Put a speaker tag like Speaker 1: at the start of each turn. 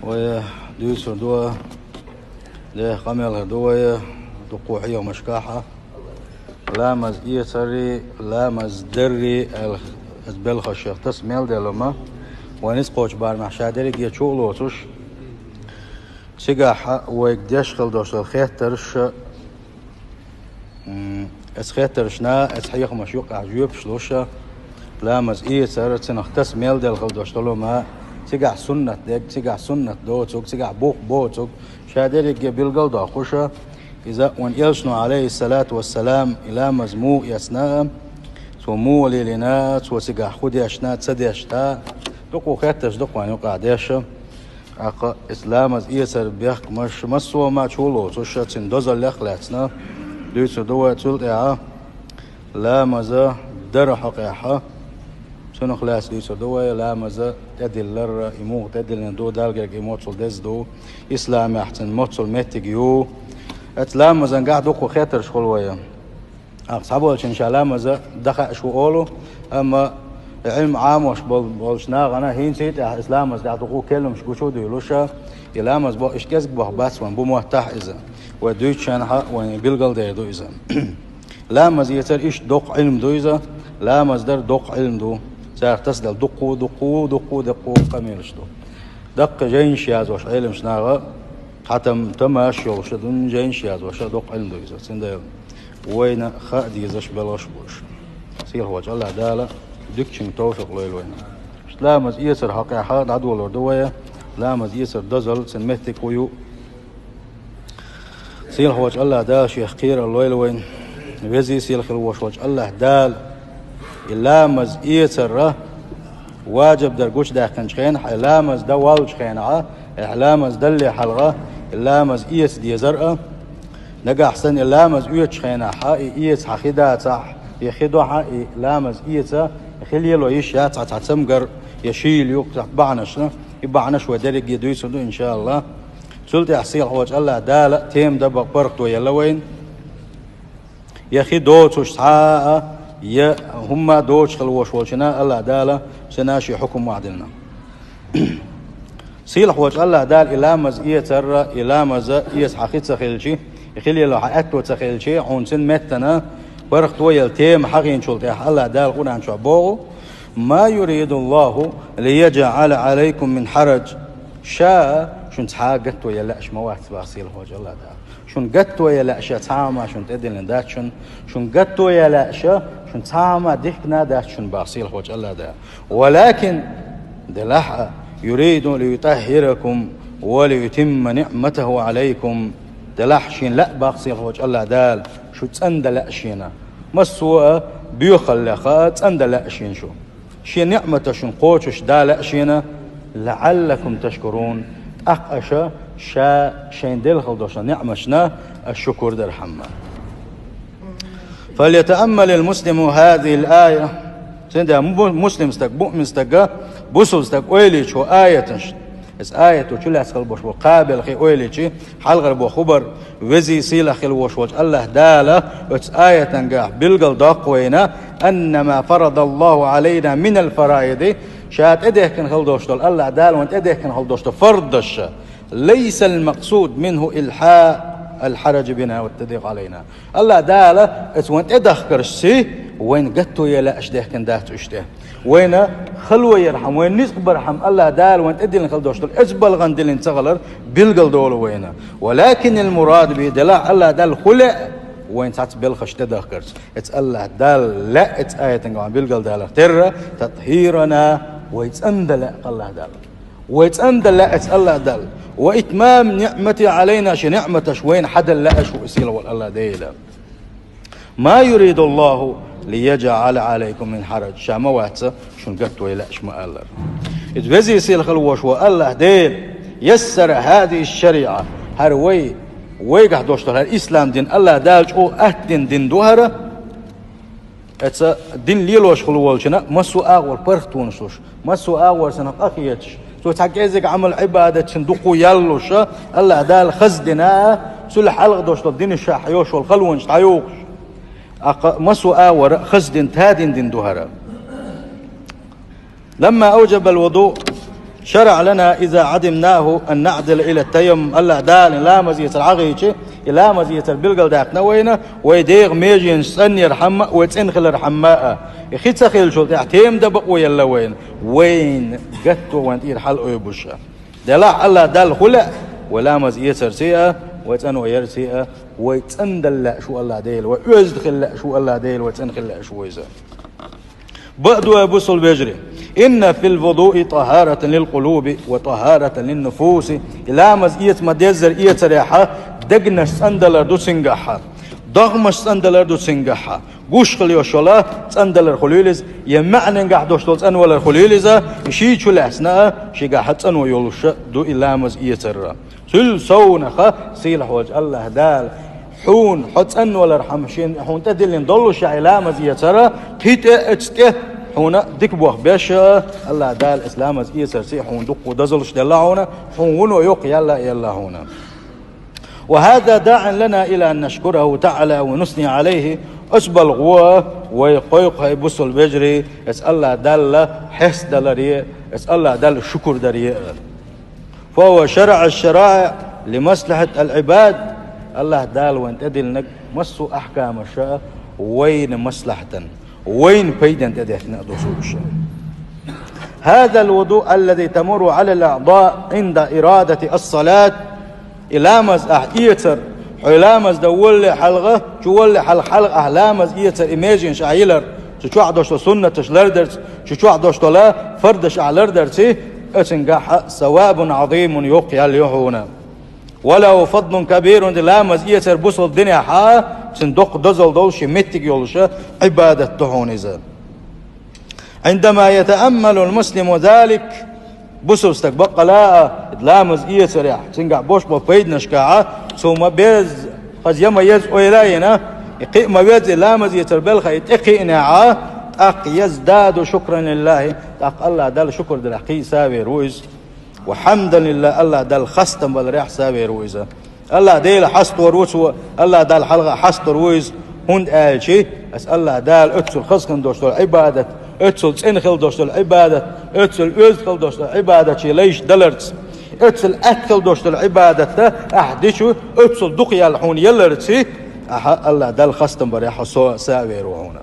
Speaker 1: ويا دوسر دوا ده قميل دوا دقوحية ومشكاحة لامز إيسري لامز دري البلخ الشيخ تسميل ده لما ونسقوش بار محشادرك يشولو توش سيقاحة ويقديش خلدوش الخيترش اسخيترشنا اسحيخ مشيوق عجيب شلوشة لامز إيسر تنخ تسميل ده الخلدوش لما سيقع سنة ديك سيقع سنة دوتوك سيقع بوتوك شادرك بالقلد أخوشة إذا وان يلشنو عليه الصلاة والسلام إلى مزموء يسنا سمو ليلنات وسيقع خودي أشنات سدي أشتا دقو خيتش دقو أن يقع ديشة أقا إسلام از إيسر بيخ مش مسوا ما تشولو توشة تندوزل لخلاتنا دوسو دوا تلقيا لا مزا در حقيحة سنو خلاص دوسو دوا لا مزا تدل لر إمو تدل ندو دالجك إمو تل دزدو إسلام أحسن موتل متجيو اتلام مزا قاعد دقو خيتر شخلويا أصحابه إن شاء الله مزا دخل شو قولوا أما علم عام وش بالشنا غنا هين سيت إسلام مز دعوه كلهم شو شو ديلوشة إسلام مز إيش كذب بس وان بموتح إذا ودوش شنها وان بيلقل ده دو إذا لا مز يصير إيش دق علم دو إذا لا مز در دق علم دو صار تصدق دقو كميلش دو دق جين شياز وش علم شناغا حتى تماش يوش دون جين شياز وش دق علم دو إذا سند وين خادي إذاش بلاش بوش سير هو الله داله دكشن توفق لوين لامز يسر حقيقة عدو الأردوية لامز يسر دزل سنمتك ويو سيل هوج الله دال شيخ خير اللوين وزي سيل خلوش هوج الله دال لامز يسر واجب درجوش داخن شخين لامز دوال شخين لامز دل حلقة لامز يس دي زرقة نجا أحسن لامز يوت شخين يس حخدا صح يخدو حقي لامز يسا خلي له يشيات تعتمقر يشيل يقطع بعنشنا يبعنش ودرج يدويس إن شاء الله سلطة حسيل حواج الله دالة تيم دبق برقتو يلوين يخي دوتش ساعة يا هم دوتش خلوش والشنا الله دالة سناشي حكم وعدلنا سيل حواج الله دال إلامز يتر إلامز يس حقيت سخيلشي يخلي له حقته سخيلشي عونسن متنا برخت ويل تيم حقين شلته الله دال قنا عن شعبه ما يريد الله ليجعل عليكم من حرج شاء شن تحاجت ويل أش موات باصيل هوج الله دال شن قت ويل أش تامة شن تدل دات شن قت ويل أش شن تامة دحنا دات شن باصيل هوج الله دال ولكن دلح يريد ليطهركم وليتم نعمته عليكم دلح شين لا باصيل هوج الله دال شو تندل أشينا مسوا بيخلقات تندل أشين شي نعمة شن قوتش دال أشينا لعلكم تشكرون أقشا شين دل خلدوش نعمشنا الشكر در حما فليتأمل المسلم هذه الآية سنده مسلم استق مؤمن استق بوسل استق ويلي شو آية اس آية وشل أسخل بوش وقابل خي أويليشي حلقر بو خبر وزي سيل خل وش الله دالة اس آية تنجح بالقل داقوينا أنما فرض الله علينا من الفرائض شات إده كن خل دوشتل الله دال وانت إده كن خل دوشتل فرضش ليس المقصود منه إلحاء الحرج بنا والتضييق علينا الله دالة اس وانت إده كرشي وين قتو يلا أشده كن دات أشده وين خلوة يرحم وين نسق برحم الله دال وين أدي لنخل دوشتل أجبل غندل انتغلر بالقل دول وين ولكن المراد بدلاء الله دال خلق وين سات بالخش تدخرت اتس الله دال لا اتس آية تنقوان بالقل دال ترى تطهيرنا ويتسندل الله دال ويتسندل اتس الله دال وإتمام نعمتي علينا نعمة وين حدا لا شو اسيل والله ديلا ما يريد الله ليجعل عليكم من حرج شاموات شن قتوا إلى أشماء الله إذ سيل خلوش والله ديل يسر هذه الشريعة هروي ويقح دوشتر الإسلام دين الله دالج أو أهدين دين دوهرة اتس دين ليلوش خلوالشنا مسو أغور برختونشوش مسو أغور سنة أخيتش سو تحكيزك عمل عبادة شندقو يلوش الله دال خزدنا سل حلق دوشتر دين الشاحيوش والخلونش تعيوش مسوا ورخزد تاد دين دهرا لما أوجب الوضوء شرع لنا إذا عدمناه أن نعدل إلى التيمم. الله دال لا مزية العغيشة لا مزية البلغل داك نوينا ويديغ ميجين سن يرحم ويتنخل رحماء يخي تخيل شو تعتيم دبق ويلا وين قتو وانت يرحل أيبوشا دلاح الله دال خلق ولا مزية سرسيئة ويتن ويرسيئة ويتن دلع شو الله ديل ويزدخل شو الله ديل ويتنخل شو ويزا بدو بصل بجري إن في الوضوء طهارة للقلوب وطهارة للنفوس إلا مزية مديزر إيه تريحة دقنش سندلر دو سنجحة ضغمش سندلر دو سنجحة قوش خليو شلا سندلر خليلز يمعنى نجح دوشتولز أنولر خليلزا يشي شو لحسنا شي قاحت أنو يولش دو إلا مزية ترى سل سونخة سيلح وجه الله دال حون حط أنولر حمشين حون تدلين ضلوا شعلا مزية ترى قيت اتسكه هنا ديك بوخ باش الله دال اسلام از سرسي حون دق ودزلش دلا هنا حون ويق يلا هنا. وهذا داع لنا الى ان نشكره تعالى ونثني عليه اسبل غوا ويقيق يبص البجري اسال الله دال حس دلري اسال الله دال شكر دري. فهو شرع الشرائع لمصلحه العباد. الله دال وانت ادل مسوا احكام الشرع وين مصلحه وين فايدة تدهنا دوسوش. هذا الوضوء الذي تمر على الأعضاء عند إرادة الصلاة إلامز إيتر إلامز دول حلقة جول حلقة إلامز إيتر إيماجين شعيلر شو دوشتو سنة شلردرت شو دوشتو لا فردش علردرتي أتنجح ثواب عظيم يقيا اليهونا ولو فضل كبير إلامز إيتر بوصل الدنيا حا صندوق دزل دولش متك يولش عبادة تهونيزا. عندما يتأمل المسلم ذلك بسو استقبق لا لامز إيه سريح سنقع بوش بفيد نشكاعة ثم بيز قد يما يز ويلاينا يقي ما بيز لامز يتربلخ يتقي إناعا تق يزداد شكرا لله تق الله دال شكر دلحقي سابي رويز وحمدا لله الله دال خستم بالريح سابي رويزا الله ديل حستور وسو الله دال حلقة حستور ويز هند آلشي أس الله دال أتسل خسكن دوشتول عبادة أتسل تنخل دوشتول عبادة أتسل أزخل دوشتول عبادة شي ليش دلرت أتسل أتخل دوشتول عبادة أحدشو أتسل دقيا الحون يلرتي الله دال خستم بريح ساوي روحونا.